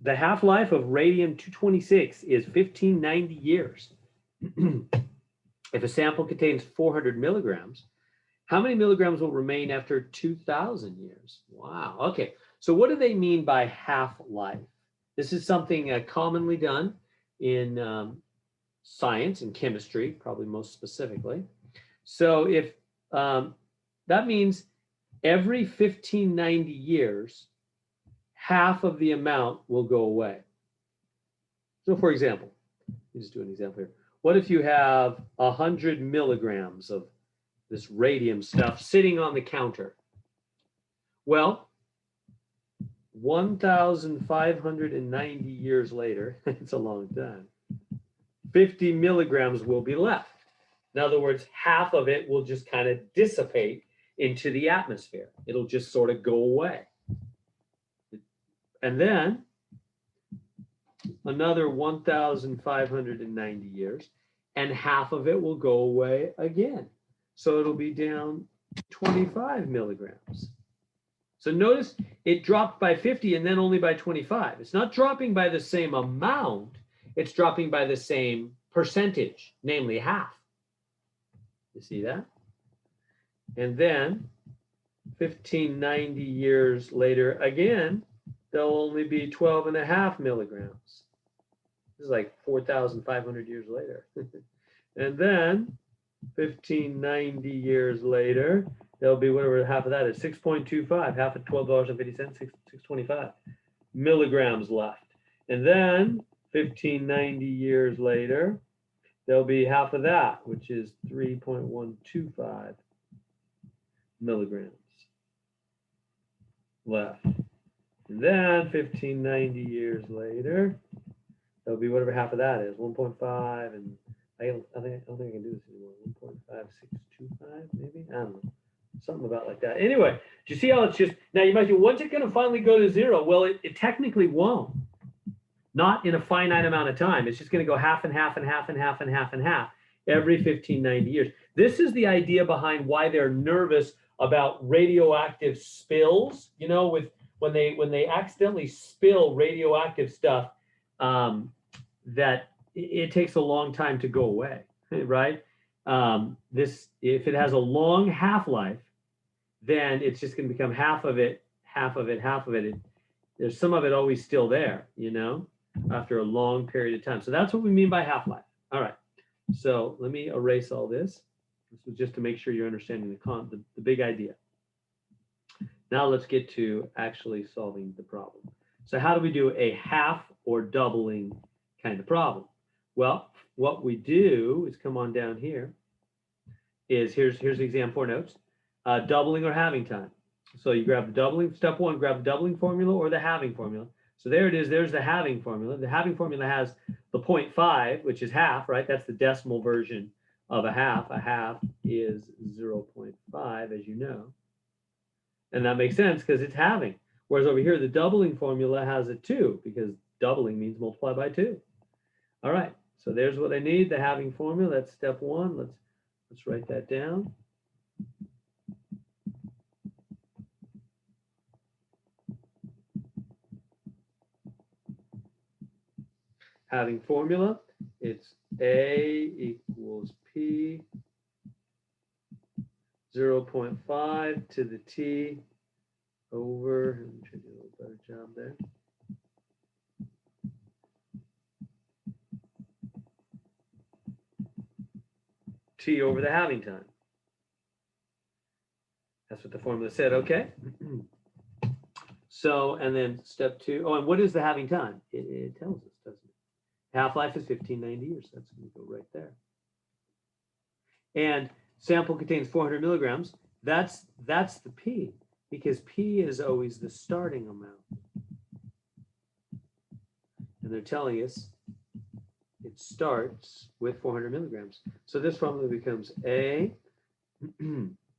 The half-life of radium-226 is 1590 years. If a sample contains 400 milligrams, how many milligrams will remain after 2,000 years? Wow. Okay. So what do they mean by half-life? This is something commonly done in science and chemistry, probably most specifically. So if that means every 1590 years, half of the amount will go away. So for example, let me just do an example here. What if you have 100 milligrams of this radium stuff sitting on the counter? Well, 1,590 years later, it's a long time, 50 milligrams will be left. In other words, half of it will just kind of dissipate into the atmosphere. It'll just sort of go away. And then another 1,590 years, and half of it will go away again. So it'll be down 25 milligrams. So notice it dropped by 50 and then only by 25. It's not dropping by the same amount, it's dropping by the same percentage, namely half. You see that? And then 1590 years later, again, there'll only be 12.5 milligrams. This is like 4,500 years later. And then 1590 years later, there'll be whatever half of that is, 6.25, half of $12.50, 625 milligrams left. And then 1590 years later, there'll be half of that, which is 3.125 milligrams left. And then 1590 years later, there'll be whatever half of that is, 1.5, and I don't think I can do this anymore. 1.5625, maybe? I don't know. Something about like that. Anyway, do you see how it's just, now you might say, when's it going to finally go to zero? Well, it technically won't. Not in a finite amount of time. It's just going to go half and half and half and half and half and half every 1590 years. This is the idea behind why they're nervous about radioactive spills, you know, with when they accidentally spill radioactive stuff, that it takes a long time to go away, right? If it has a long half-life, then it's just going to become half of it, half of it, half of it. There's some of it always still there, you know, after a long period of time. So that's what we mean by half-life. All right. So let me erase all this. This was just to make sure you're understanding the big idea. Now let's get to actually solving the problem. So how do we do a half or doubling kind of problem? Well, what we do is come on down here. Here's the exam 4 notes. Doubling or halving time. So you grab the doubling, step 1, grab the doubling formula or the halving formula. So there it is, there's the halving formula. The halving formula has the 0.5, which is half, right? That's the decimal version of a half. A half is 0.5, as you know. And that makes sense because it's halving. Whereas over here, the doubling formula has a 2 because doubling means multiply by 2. All right, so there's what I need, the halving formula. That's step 1. Let's write that down. Halving formula, it's A equals P 0.5 to the T over, let me try to do a little better job there. T over the halving time. That's what the formula said, okay? So, and then step 2, oh, and what is the halving time? It tells us, doesn't it? Half-life is 1590 years. That's going to go right there. And sample contains 400 milligrams. That's the P, because P is always the starting amount. And they're telling us it starts with 400 milligrams. So this formula becomes A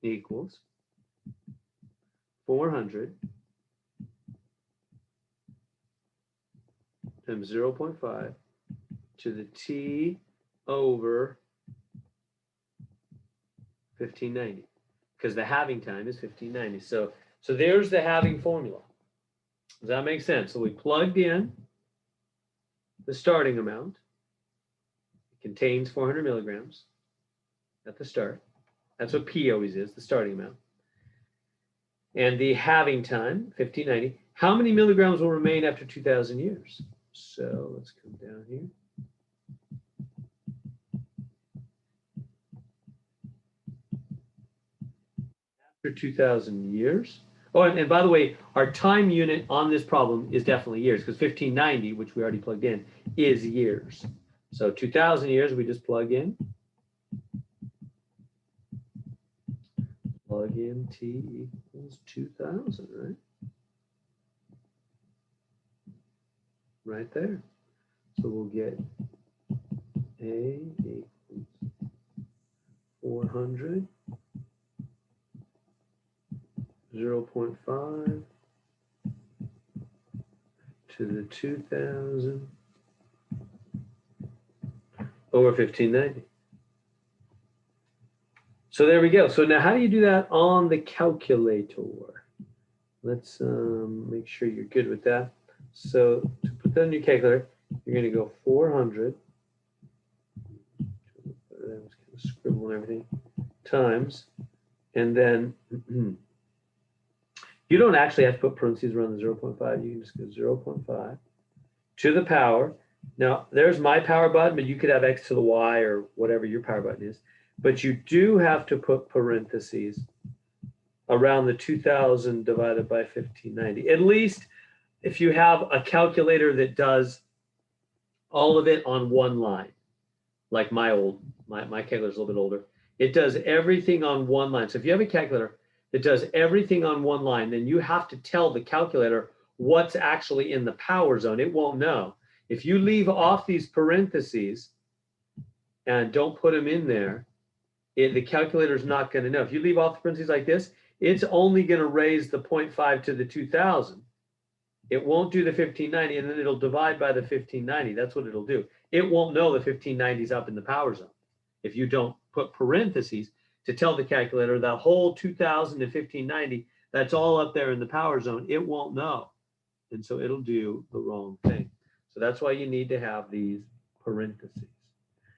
equals 400 times 0.5 to the T over 1590, because the halving time is 1590. So there's the halving formula. Does that make sense? So we plugged in the starting amount. It contains 400 milligrams at the start. That's what P always is, the starting amount. And the halving time, 1590. How many milligrams will remain after 2,000 years? So let's come down here. After 2,000 years. Oh, and by the way, our time unit on this problem is definitely years, because 1590, which we already plugged in, is years. So 2,000 years, we just plug in. Plug in T equals 2,000, right? Right there. So we'll get A equals 400, 0.5 to the 2,000 over 1590. So there we go. So now how do you do that on the calculator? Let's make sure you're good with that. So to put that in your calculator, you're going to go 400, I was kind of scribble and everything, times, and then you don't actually have to put parentheses around the 0.5. You can just go 0.5 to the power. Now, there's my power button, but you could have x to the y or whatever your power button is. But you do have to put parentheses around the 2,000 divided by 1590. At least if you have a calculator that does all of it on one line, like my calculator's a little bit older. It does everything on one line. So if you have a calculator that does everything on one line, then you have to tell the calculator what's actually in the power zone. It won't know. If you leave off these parentheses and don't put them in there, the calculator is not going to know. If you leave off the parentheses like this, it's only going to raise the 0.5 to the 2,000. It won't do the 1590, and then it'll divide by the 1590. That's what it'll do. It won't know the 1590 is up in the power zone. If you don't put parentheses to tell the calculator that whole 2,000 to 1590, that's all up there in the power zone, it won't know. And so it'll do the wrong thing. So that's why you need to have these parentheses.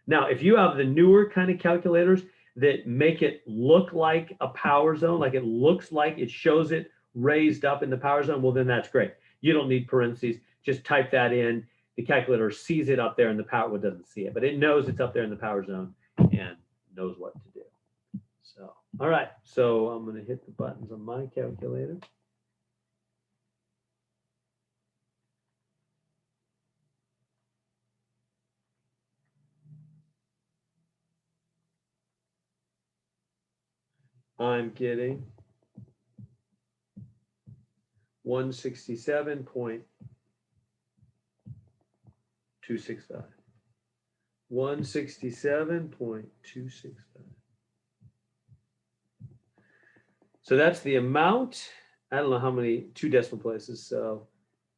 Now, if you have the newer kind of calculators that make it look like a power zone, like it looks like it shows it raised up in the power zone, well, then that's great. You don't need parentheses. Just type that in. The calculator sees it up there in the power, well, it doesn't see it, but it knows it's up there in the power zone and knows what to do. So, all right. So I'm going to hit the buttons on my calculator. I'm getting 167.265. 167.265. So that's the amount. I don't know how many, 2 decimal places. So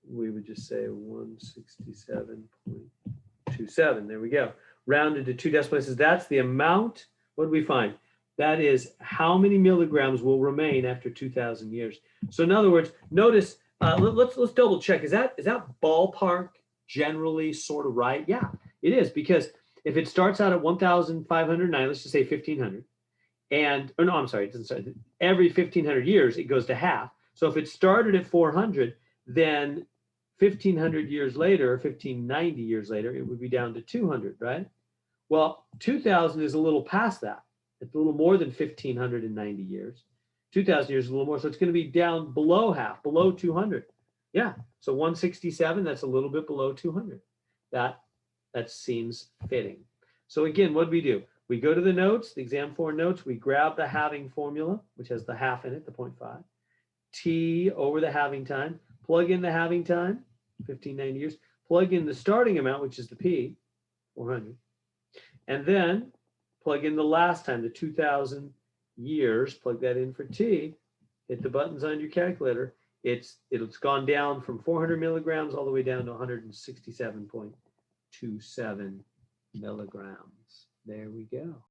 we would just say 167.27. There we go. Rounded to 2 decimal places. That's the amount. What did we find? That is how many milligrams will remain after 2,000 years. So in other words, notice, let's double check. Is that ballpark generally sort of right? Yeah, it is, because if it starts out at 1,509, let's just say 1,500, and, oh no, I'm sorry, it doesn't start. Every 1,500 years, it goes to half. So if it started at 400, then 1,500 years later, 1,590 years later, it would be down to 200, right? Well, 2,000 is a little past that. It's a little more than 1,590 years. 2,000 years is a little more. So it's going to be down below half, below 200. Yeah. So 167, that's a little bit below 200. That seems fitting. So again, what do? We go to the notes, the exam 4 notes. We grab the halving formula, which has the half in it, the 0.5. T over the halving time. Plug in the halving time, 1,590 years. Plug in the starting amount, which is the P, 400. And then plug in the last time, the 2,000 years, plug that in for T, hit the buttons on your calculator. It's gone down from 400 milligrams all the way down to 167.27 milligrams. There we go.